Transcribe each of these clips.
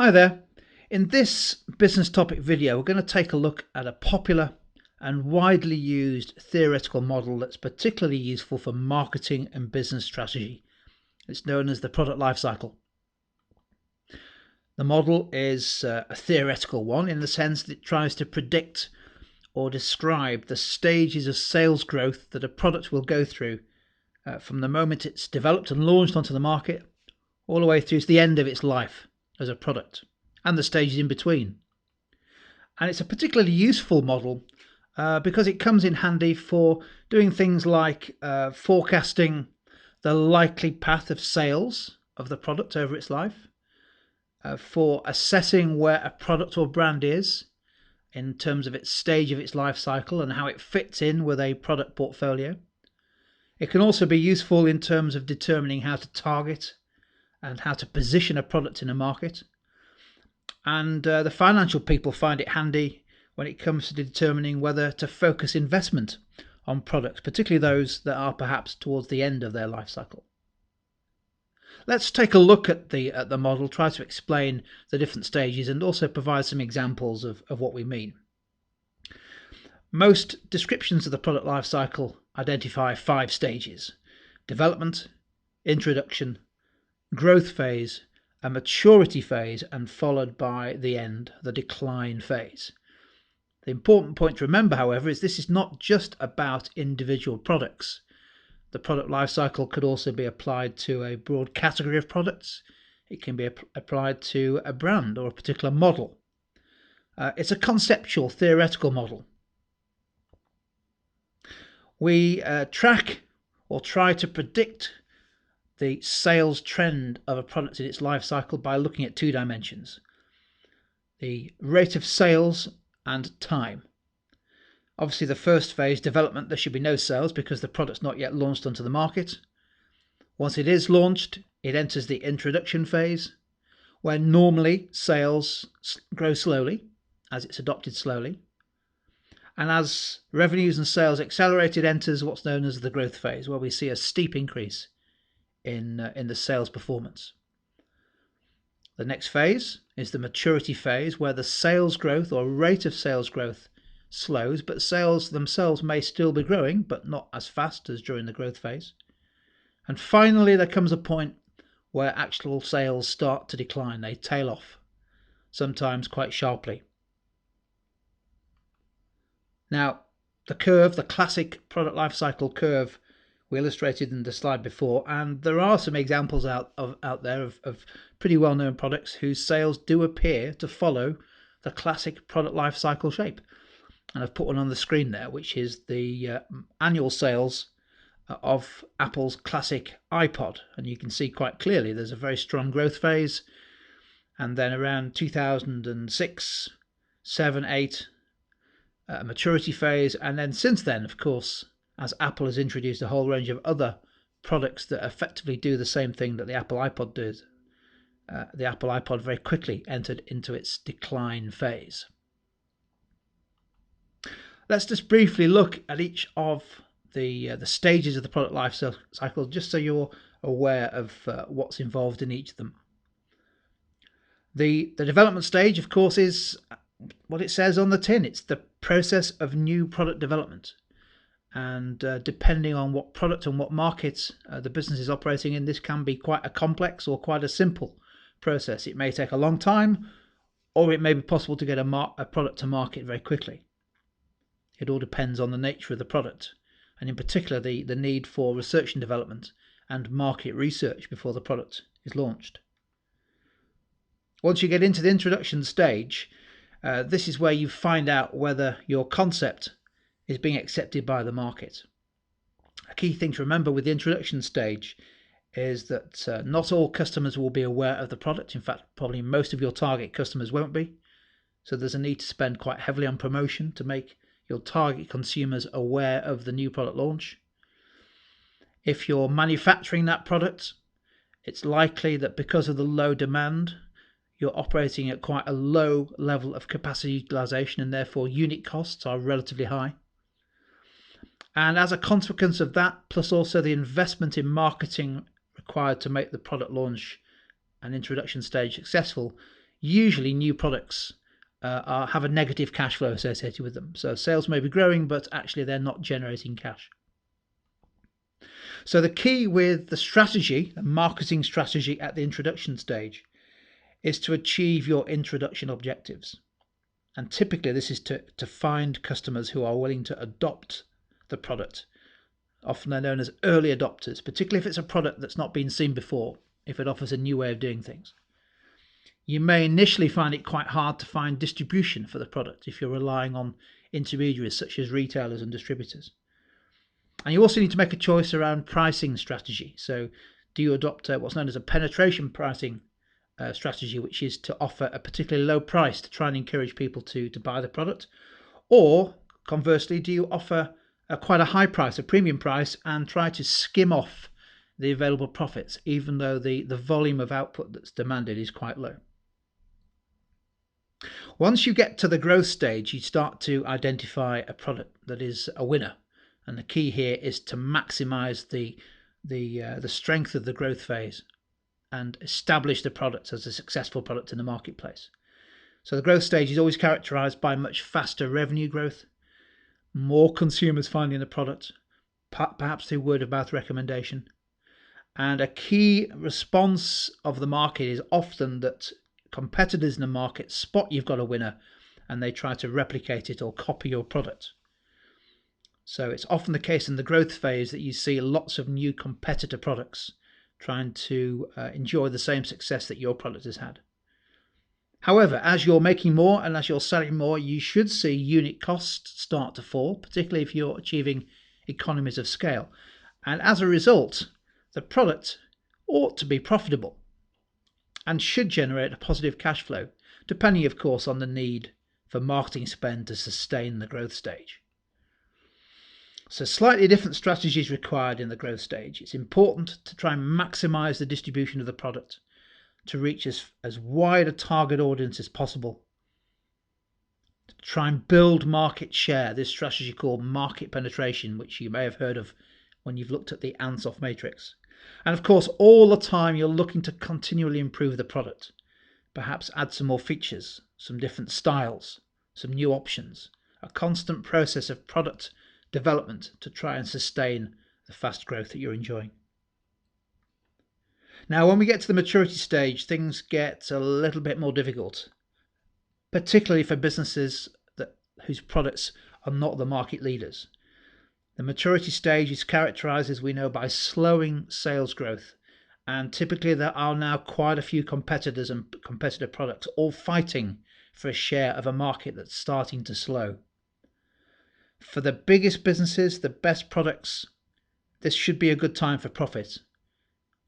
Hi there. In this business topic video, we're going to take a look at a popular and widely used theoretical model that's particularly useful for marketing and business strategy. It's known as the product life cycle. The model is a theoretical one in the sense that it tries to predict or describe the stages of sales growth that a product will go through from the moment it's developed and launched onto the market all the way through to the end of its life as a product, and the stages in between. And it's a particularly useful model because it comes in handy for doing things like forecasting the likely path of sales of the product over its life, for assessing where a product or brand is in terms of its stage of its life cycle and how it fits in with a product portfolio. It can also be useful in terms of determining how to target and how to position a product in a market. And the financial people find it handy when it comes to determining whether to focus investment on products, particularly those that are perhaps towards the end of their life cycle. Let's take a look at the model, try to explain the different stages and also provide some examples of what we mean. Most descriptions of the product life cycle identify 5 stages: development, introduction, growth phase, a maturity phase, and followed by the end, the decline phase. The important point to remember, however, is this is not just about individual products. The product life cycle could also be applied to a broad category of products. It can be applied to a brand or a particular model. It's a conceptual, theoretical model. We track or try to predict the sales trend of a product in its life cycle by looking at 2 dimensions: the rate of sales and time. Obviously, the first phase, development, there should be no sales because the product's not yet launched onto the market. Once it is launched, it enters the introduction phase, where normally sales grow slowly as it's adopted slowly. And as revenues and sales accelerate, it enters what's known as the growth phase, where we see a steep increase in the sales performance. The next phase is the maturity phase, where the sales growth or rate of sales growth slows, but sales themselves may still be growing, but not as fast as during the growth phase. And finally, there comes a point where actual sales start to decline. They tail off, sometimes quite sharply. Now, the curve, the classic product life cycle curve, we illustrated in the slide before, and there are some examples out there of pretty well-known products whose sales do appear to follow the classic product life cycle shape. And I've put one on the screen there, which is the annual sales of Apple's classic iPod. And you can see quite clearly there's a very strong growth phase, and then around 2006, 7, 8, a maturity phase, and then since then, of course, as Apple has introduced a whole range of other products that effectively do the same thing that the Apple iPod did, the Apple iPod very quickly entered into its decline phase. Let's just briefly look at each of the stages of the product life cycle, just so you're aware of what's involved in each of them. The development stage, of course, is what it says on the tin. It's the process of new product development. And depending on what product and what market the business is operating in, this can be quite a complex or quite a simple process. It may take a long time, or it may be possible to get a product to market very quickly. It all depends on the nature of the product, and in particular the need for research and development and market research before the product is launched. Once you get into the introduction stage, this is where you find out whether your concept is being accepted by the market. A key thing to remember with the introduction stage is that not all customers will be aware of the product. In fact, probably most of your target customers won't be. So there's a need to spend quite heavily on promotion to make your target consumers aware of the new product launch. If you're manufacturing that product, it's likely that because of the low demand, you're operating at quite a low level of capacity utilization, and therefore unit costs are relatively high. And as a consequence of that, plus also the investment in marketing required to make the product launch and introduction stage successful, usually new products have a negative cash flow associated with them. So sales may be growing, but actually they're not generating cash. So the key with the strategy, the marketing strategy at the introduction stage, is to achieve your introduction objectives. And typically this is to find customers who are willing to adopt the product. Often they're known as early adopters, particularly if it's a product that's not been seen before, if it offers a new way of doing things. You may initially find it quite hard to find distribution for the product if you're relying on intermediaries such as retailers and distributors. And you also need to make a choice around pricing strategy. So do you adopt what's known as a penetration pricing strategy, which is to offer a particularly low price to try and encourage people to buy the product? Or conversely, do you offer quite a high price, a premium price, and try to skim off the available profits, even though the volume of output that's demanded is quite low? Once you get to the growth stage, you start to identify a product that is a winner. And the key here is to maximize the strength of the growth phase and establish the product as a successful product in the marketplace. So the growth stage is always characterized by much faster revenue growth, more consumers finding the product, perhaps through word of mouth recommendation. And a key response of the market is often that competitors in the market spot you've got a winner and they try to replicate it or copy your product. So it's often the case in the growth phase that you see lots of new competitor products trying to enjoy the same success that your product has had. However, as you're making more and as you're selling more, you should see unit costs start to fall, particularly if you're achieving economies of scale. And as a result, the product ought to be profitable and should generate a positive cash flow, depending, of course, on the need for marketing spend to sustain the growth stage. So slightly different strategies required in the growth stage. It's important to try and maximize the distribution of the product to reach as wide a target audience as possible. To try and build market share, this strategy called market penetration, which you may have heard of when you've looked at the Ansoff matrix. And of course, all the time you're looking to continually improve the product, perhaps add some more features, some different styles, some new options, a constant process of product development to try and sustain the fast growth that you're enjoying. Now, when we get to the maturity stage, things get a little bit more difficult, particularly for businesses whose products are not the market leaders. The maturity stage is characterized, as we know, by slowing sales growth, and typically there are now quite a few competitors and competitor products all fighting for a share of a market that's starting to slow. For the biggest businesses, the best products, this should be a good time for profit.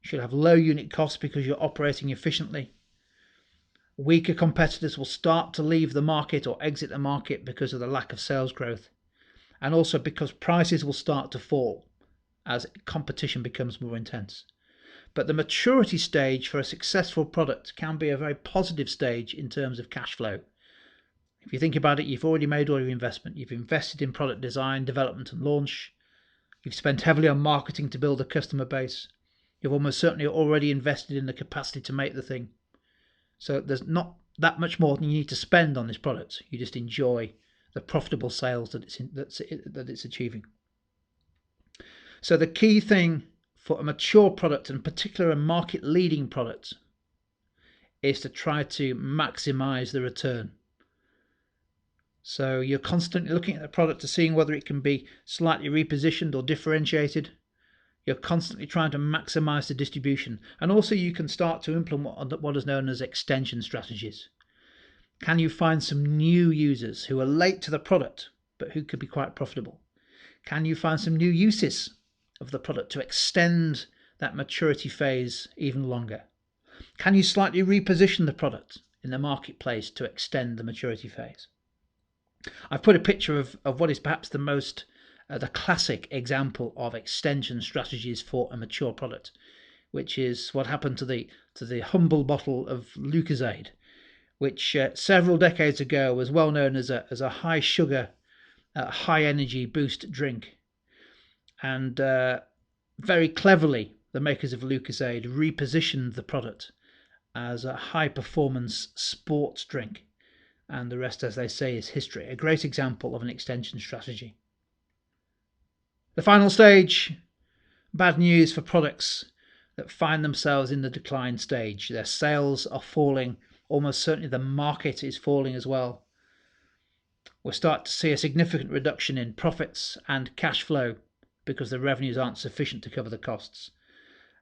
You should have low unit costs because you're operating efficiently. Weaker competitors will start to leave the market or exit the market because of the lack of sales growth, and also because prices will start to fall as competition becomes more intense. But the maturity stage for a successful product can be a very positive stage in terms of cash flow. If you think about it, you've already made all your investment. You've invested in product design, development and launch. You've spent heavily on marketing to build a customer base. You've almost certainly already invested in the capacity to make the thing. So there's not that much more than you need to spend on this product. You just enjoy the profitable sales that it's achieving. So the key thing for a mature product, and particularly a market leading product, is to try to maximize the return. So you're constantly looking at the product to seeing whether it can be slightly repositioned or differentiated. You're constantly trying to maximize the distribution, and also you can start to implement what is known as extension strategies. Can you find some new users who are late to the product but who could be quite profitable? Can you find some new uses of the product to extend that maturity phase even longer? Can you slightly reposition the product in the marketplace to extend the maturity phase? I've put a picture of what is perhaps the classic example of extension strategies for a mature product, which is what happened to the humble bottle of Lucozade, which several decades ago was well known as a high sugar, high energy boost drink. And very cleverly, the makers of Lucozade repositioned the product as a high performance sports drink. And the rest, as they say, is history. A great example of an extension strategy. The final stage, bad news for products that find themselves in the decline stage. Their sales are falling. Almost certainly the market is falling as well. We'll start to see a significant reduction in profits and cash flow because the revenues aren't sufficient to cover the costs.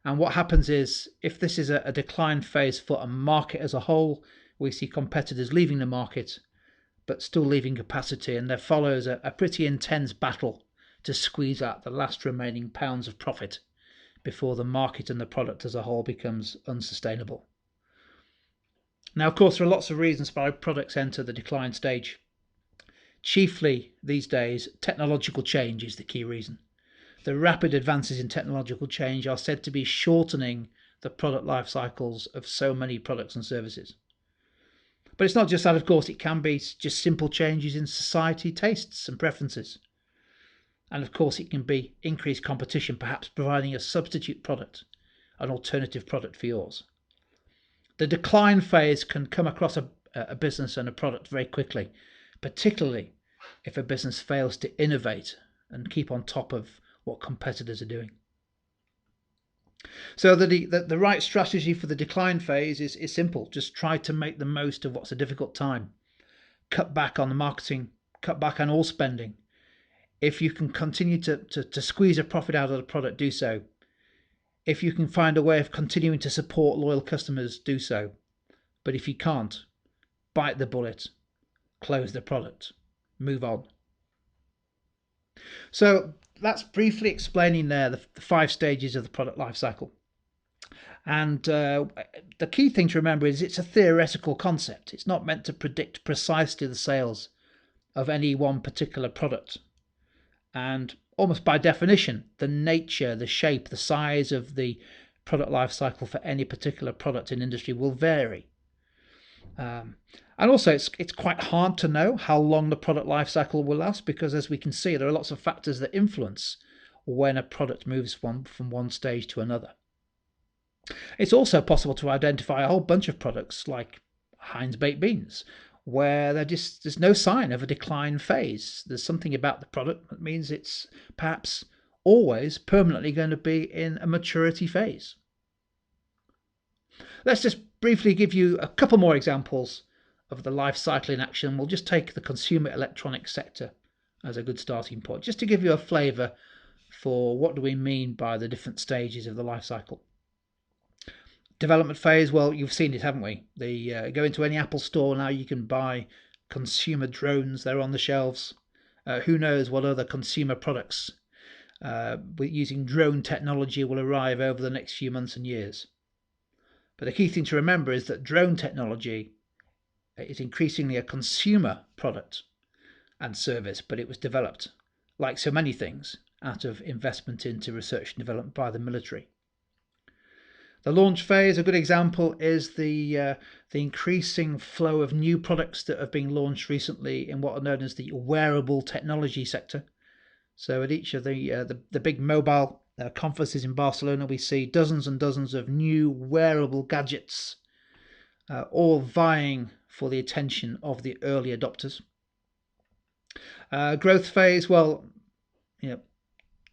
And what happens is, if this is a decline phase for a market as a whole, we see competitors leaving the market, but still leaving capacity, and there follows a pretty intense battle to squeeze out the last remaining pounds of profit before the market and the product as a whole becomes unsustainable. Now, of course, there are lots of reasons why products enter the decline stage. Chiefly these days, technological change is the key reason. The rapid advances in technological change are said to be shortening the product life cycles of so many products and services. But it's not just that, of course, it can be just simple changes in society tastes and preferences. And of course, it can be increased competition, perhaps providing a substitute product, an alternative product for yours. The decline phase can come across a business and a product very quickly, particularly if a business fails to innovate and keep on top of what competitors are doing. So the right strategy for the decline phase is simple. Just try to make the most of what's a difficult time. Cut back on the marketing, cut back on all spending. If you can continue to squeeze a profit out of the product, do so. If you can find a way of continuing to support loyal customers, do so. But if you can't, bite the bullet, close the product, move on. So that's briefly explaining there the 5 stages of the product life cycle. And the key thing to remember is it's a theoretical concept. It's not meant to predict precisely the sales of any one particular product. And almost by definition, the nature, the shape, the size of the product life cycle for any particular product in industry will vary. And also, it's quite hard to know how long the product life cycle will last because, as we can see, there are lots of factors that influence when a product moves from one stage to another. It's also possible to identify a whole bunch of products like Heinz baked beans, where there's no sign of a decline phase. There's something about the product that means it's perhaps always permanently going to be in a maturity phase. Let's just briefly give you a couple more examples of the life cycle in action. We'll just take the consumer electronics sector as a good starting point, just to give you a flavour for what do we mean by the different stages of the life cycle. Development phase, well, you've seen it, haven't we? Go into any Apple store now, you can buy consumer drones. They're on the shelves. Who knows what other consumer products using drone technology will arrive over the next few months and years. But the key thing to remember is that drone technology is increasingly a consumer product and service, but it was developed, like so many things, out of investment into research and development by the military. The launch phase, a good example, is the increasing flow of new products that have been launched recently in what are known as the wearable technology sector. So at each of the big mobile conferences in Barcelona, we see dozens and dozens of new wearable gadgets, all vying for the attention of the early adopters. Growth phase, well,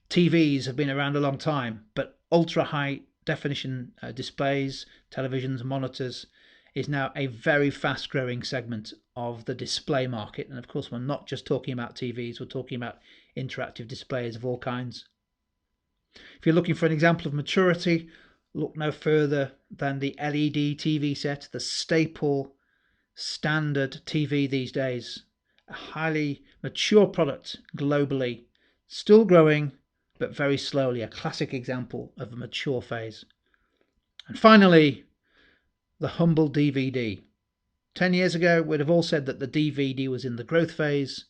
TVs have been around a long time, but ultra high definition displays, televisions, monitors is now a very fast growing segment of the display market. And of course, we're not just talking about TVs, we're talking about interactive displays of all kinds. If you're looking for an example of maturity, look no further than the LED TV set, the staple standard TV these days. A highly mature product globally, still growing, but very slowly, a classic example of a mature phase. And finally, the humble DVD. 10 years ago, we'd have all said that the DVD was in the growth phase.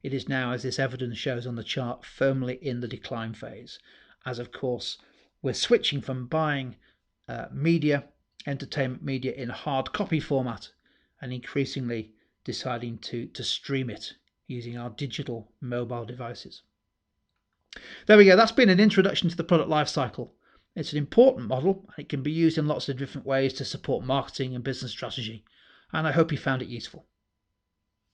It is now, as this evidence shows on the chart, firmly in the decline phase, as of course we're switching from buying entertainment media in hard copy format, and increasingly deciding to stream it using our digital mobile devices. There we go. That's been an introduction to the product life cycle It's an important model and it can be used in lots of different ways to support marketing and business strategy, and I hope you found it useful.